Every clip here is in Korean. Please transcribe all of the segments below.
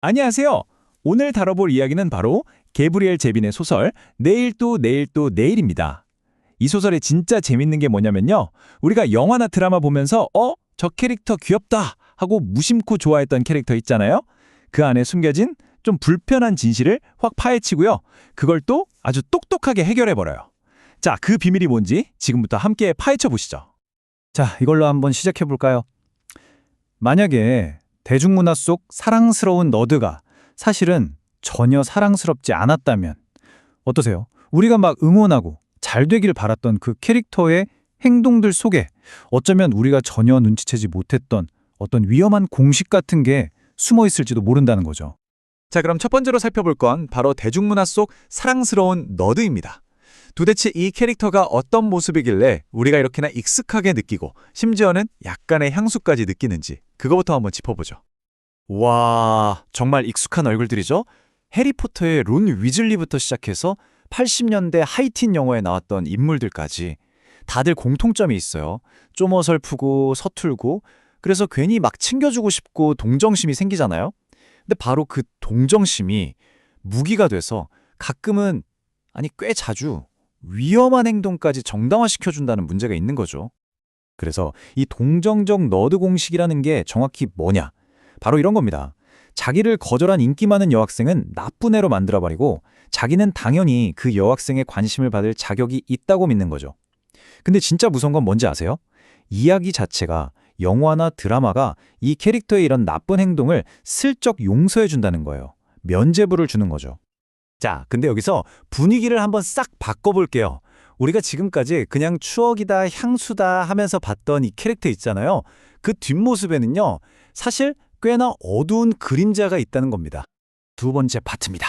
안녕하세요. 오늘 다뤄볼 이야기는 바로 게브리엘 제빈의 소설 내일 또 내일 또 내일입니다. 이 소설의 진짜 재밌는 게 뭐냐면요. 우리가 영화나 드라마 보면서 저 캐릭터 귀엽다 하고 무심코 좋아했던 캐릭터 있잖아요. 그 안에 숨겨진 좀 불편한 진실을 확 파헤치고요. 그걸 또 아주 똑똑하게 해결해버려요. 자, 그 비밀이 뭔지 지금부터 함께 파헤쳐 보시죠. 자, 이걸로 한번 시작해 볼까요? 만약에 대중문화 속 사랑스러운 너드가 사실은 전혀 사랑스럽지 않았다면 어떠세요? 우리가 막 응원하고 잘 되길 바랐던 그 캐릭터의 행동들 속에 어쩌면 우리가 전혀 눈치채지 못했던 어떤 위험한 공식 같은 게 숨어 있을지도 모른다는 거죠. 자, 그럼 첫 번째로 살펴볼 건 바로 대중문화 속 사랑스러운 너드입니다. 도대체 이 캐릭터가 어떤 모습이길래 우리가 이렇게나 익숙하게 느끼고 심지어는 약간의 향수까지 느끼는지 그거부터 한번 짚어보죠. 와, 정말 익숙한 얼굴들이죠? 해리포터의 론 위즐리부터 시작해서 80년대 하이틴 영화에 나왔던 인물들까지 다들 공통점이 있어요. 좀 어설프고 서툴고 그래서 괜히 막 챙겨주고 싶고 동정심이 생기잖아요. 근데 바로 그 동정심이 무기가 돼서 가끔은 꽤 자주 위험한 행동까지 정당화시켜준다는 문제가 있는 거죠. 그래서 이 동정적 너드 공식이라는 게 정확히 뭐냐? 바로 이런 겁니다. 자기를 거절한 인기 많은 여학생은 나쁜 애로 만들어버리고 자기는 당연히 그 여학생의 관심을 받을 자격이 있다고 믿는 거죠. 근데 진짜 무서운 건 뭔지 아세요? 이야기 자체가 영화나 드라마가 이 캐릭터의 이런 나쁜 행동을 슬쩍 용서해준다는 거예요. 면죄부를 주는 거죠. 자, 근데 여기서 분위기를 한번 싹 바꿔볼게요. 우리가 지금까지 그냥 추억이다, 향수다 하면서 봤던 이 캐릭터 있잖아요. 그 뒷모습에는요, 사실 꽤나 어두운 그림자가 있다는 겁니다. 두 번째 파트입니다.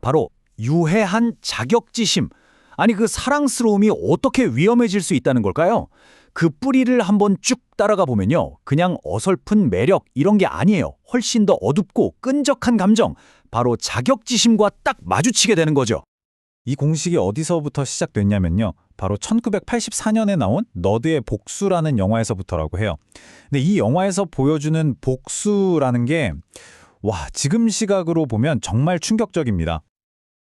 바로 유해한 자격지심. 아니, 그 사랑스러움이 어떻게 위험해질 수 있다는 걸까요? 그 뿌리를 한번 쭉 따라가 보면요. 그냥 어설픈 매력 이런 게 아니에요. 훨씬 더 어둡고 끈적한 감정. 바로 자격지심과 딱 마주치게 되는 거죠. 이 공식이 어디서부터 시작됐냐면요. 바로 1984년에 나온 너드의 복수라는 영화에서부터라고 해요. 근데 이 영화에서 보여주는 복수라는 게 지금 시각으로 보면 정말 충격적입니다.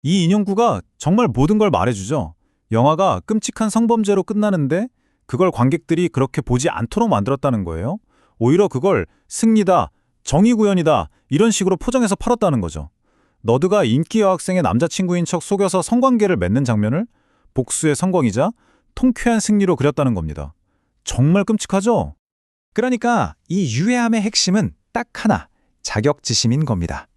이 인형구가 정말 모든 걸 말해주죠. 영화가 끔찍한 성범죄로 끝나는데 그걸 관객들이 그렇게 보지 않도록 만들었다는 거예요. 오히려 그걸 승리다, 정의구현이다 이런 식으로 포장해서 팔았다는 거죠. 너드가 인기 여학생의 남자친구인 척 속여서 성관계를 맺는 장면을 복수의 성공이자 통쾌한 승리로 그렸다는 겁니다. 정말 끔찍하죠? 그러니까 이 유해함의 핵심은 딱 하나, 자격지심인 겁니다.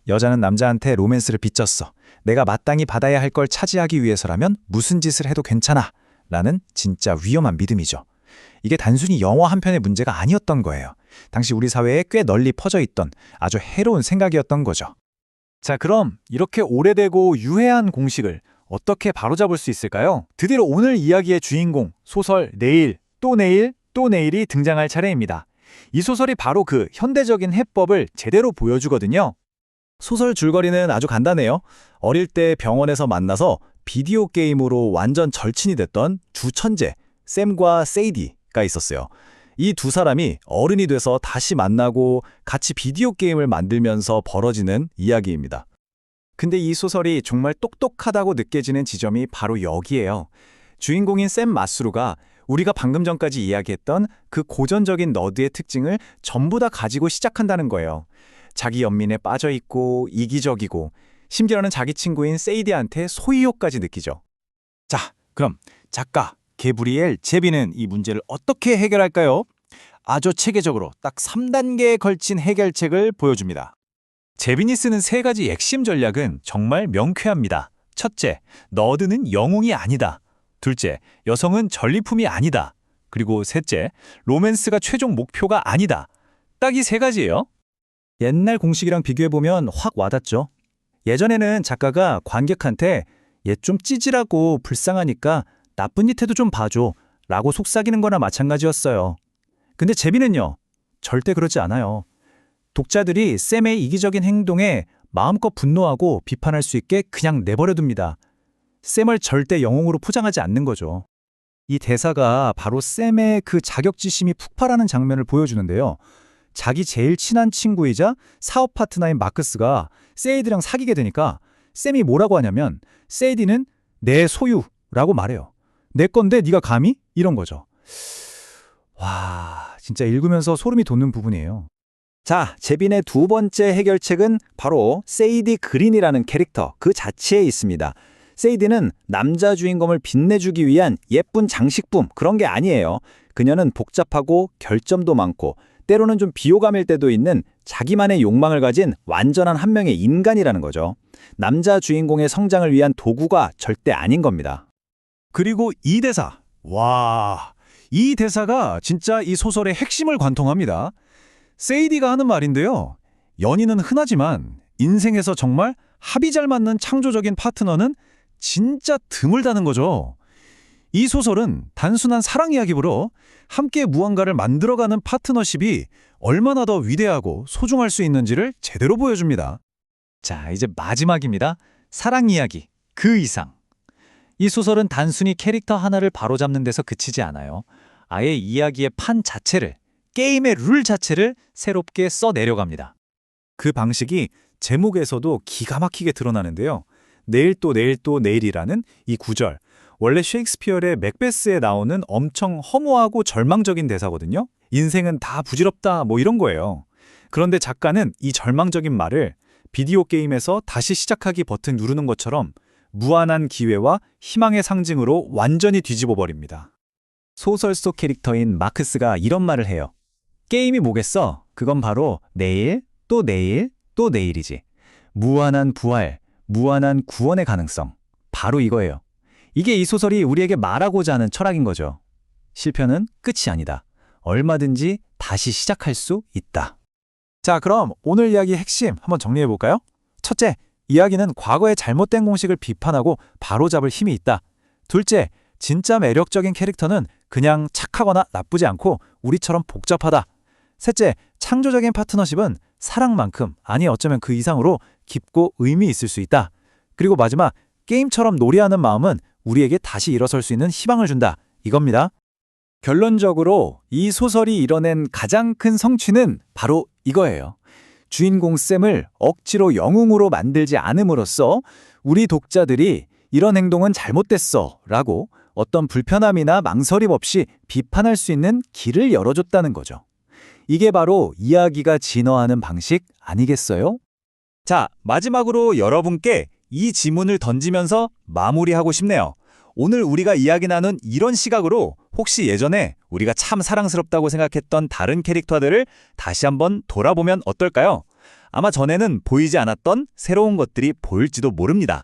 여자는 남자한테 로맨스를 빚졌어. 내가 마땅히 받아야 할 걸 차지하기 위해서라면 무슨 짓을 해도 괜찮아. 라는 진짜 위험한 믿음이죠. 이게 단순히 영화 한 편의 문제가 아니었던 거예요. 당시 우리 사회에 꽤 널리 퍼져 있던 아주 해로운 생각이었던 거죠. 자, 그럼 이렇게 오래되고 유해한 공식을 어떻게 바로잡을 수 있을까요? 드디어 오늘 이야기의 주인공, 소설 내일, 또 내일, 또 내일이 등장할 차례입니다. 이 소설이 바로 그 현대적인 해법을 제대로 보여주거든요. 소설 줄거리는 아주 간단해요. 어릴 때 병원에서 만나서 비디오 게임으로 완전 절친이 됐던 두 천재, 샘과 세이디가 있었어요. 이 두 사람이 어른이 돼서 다시 만나고 같이 비디오 게임을 만들면서 벌어지는 이야기입니다. 근데 이 소설이 정말 똑똑하다고 느껴지는 지점이 바로 여기예요. 주인공인 샘 마스루가 우리가 방금 전까지 이야기했던 그 고전적인 너드의 특징을 전부 다 가지고 시작한다는 거예요. 자기 연민에 빠져있고 이기적이고 심지어는 자기 친구인 세이디한테 소이욕까지 느끼죠. 자, 그럼 작가 게브리엘 제빈은 이 문제를 어떻게 해결할까요? 아주 체계적으로 딱 3단계에 걸친 해결책을 보여줍니다. 제빈이 쓰는 세 가지 핵심 전략은 정말 명쾌합니다. 첫째, 너드는 영웅이 아니다. 둘째, 여성은 전리품이 아니다. 그리고 셋째, 로맨스가 최종 목표가 아니다. 딱 이 세 가지예요. 옛날 공식이랑 비교해보면 확 와닿죠. 예전에는 작가가 관객한테 얘 좀 찌질하고 불쌍하니까 나쁜 짓 해도 좀 봐줘 라고 속삭이는 거나 마찬가지였어요. 근데 제비는요, 절대 그러지 않아요. 독자들이 샘의 이기적인 행동에 마음껏 분노하고 비판할 수 있게 그냥 내버려둡니다. 샘을 절대 영웅으로 포장하지 않는 거죠. 이 대사가 바로 샘의 그 자격지심이 폭발하는 장면을 보여주는데요. 자기 제일 친한 친구이자 사업 파트너인 마크스가 세이디랑 사귀게 되니까 샘이 뭐라고 하냐면 세이디는 내 소유라고 말해요. 내 건데 네가 감히? 이런 거죠. 와, 진짜 읽으면서 소름이 돋는 부분이에요. 자, 제빈의 두 번째 해결책은 바로 세이디 그린이라는 캐릭터 그 자체에 있습니다. 세이디는 남자 주인공을 빛내주기 위한 예쁜 장식품 그런 게 아니에요. 그녀는 복잡하고 결점도 많고 때로는 좀 비호감일 때도 있는 자기만의 욕망을 가진 완전한 한 명의 인간이라는 거죠. 남자 주인공의 성장을 위한 도구가 절대 아닌 겁니다. 그리고 이 대사. 와, 이 대사가 진짜 이 소설의 핵심을 관통합니다. 세이디가 하는 말인데요. 연인은 흔하지만 인생에서 정말 합이 잘 맞는 창조적인 파트너는 진짜 드물다는 거죠. 이 소설은 단순한 사랑 이야기보로 함께 무언가를 만들어가는 파트너십이 얼마나 더 위대하고 소중할 수 있는지를 제대로 보여줍니다. 자, 이제 마지막입니다. 사랑 이야기, 그 이상. 이 소설은 단순히 캐릭터 하나를 바로잡는 데서 그치지 않아요. 아예 이야기의 판 자체를, 게임의 룰 자체를 새롭게 써내려갑니다. 그 방식이 제목에서도 기가 막히게 드러나는데요. 내일 또 내일 또 내일이라는 이 구절, 원래 셰익스피어의 맥베스에 나오는 엄청 허무하고 절망적인 대사거든요. 인생은 다 부질없다 뭐 이런 거예요. 그런데 작가는 이 절망적인 말을 비디오 게임에서 다시 시작하기 버튼 누르는 것처럼 무한한 기회와 희망의 상징으로 완전히 뒤집어 버립니다. 소설 속 캐릭터인 마크스가 이런 말을 해요. 게임이 뭐겠어? 그건 바로 내일, 또 내일, 또 내일이지. 무한한 부활, 무한한 구원의 가능성. 바로 이거예요. 이게 이 소설이 우리에게 말하고자 하는 철학인 거죠. 실패는 끝이 아니다. 얼마든지 다시 시작할 수 있다. 자, 그럼 오늘 이야기의 핵심 한번 정리해 볼까요? 첫째, 이야기는 과거의 잘못된 공식을 비판하고 바로잡을 힘이 있다. 둘째, 진짜 매력적인 캐릭터는 그냥 착하거나 나쁘지 않고 우리처럼 복잡하다. 셋째, 창조적인 파트너십은 사랑만큼, 아니 어쩌면 그 이상으로 깊고 의미 있을 수 있다. 그리고 마지막, 게임처럼 놀이하는 마음은 우리에게 다시 일어설 수 있는 희망을 준다. 이겁니다. 결론적으로 이 소설이 이뤄낸 가장 큰 성취는 바로 이거예요. 주인공 샘을 억지로 영웅으로 만들지 않음으로써 우리 독자들이 이런 행동은 잘못됐어 라고 어떤 불편함이나 망설임 없이 비판할 수 있는 길을 열어줬다는 거죠. 이게 바로 이야기가 진화하는 방식 아니겠어요? 자, 마지막으로 여러분께 이 지문을 던지면서 마무리하고 싶네요. 오늘 우리가 이야기 나눈 이런 시각으로 혹시 예전에 우리가 참 사랑스럽다고 생각했던 다른 캐릭터들을 다시 한번 돌아보면 어떨까요? 아마 전에는 보이지 않았던 새로운 것들이 보일지도 모릅니다.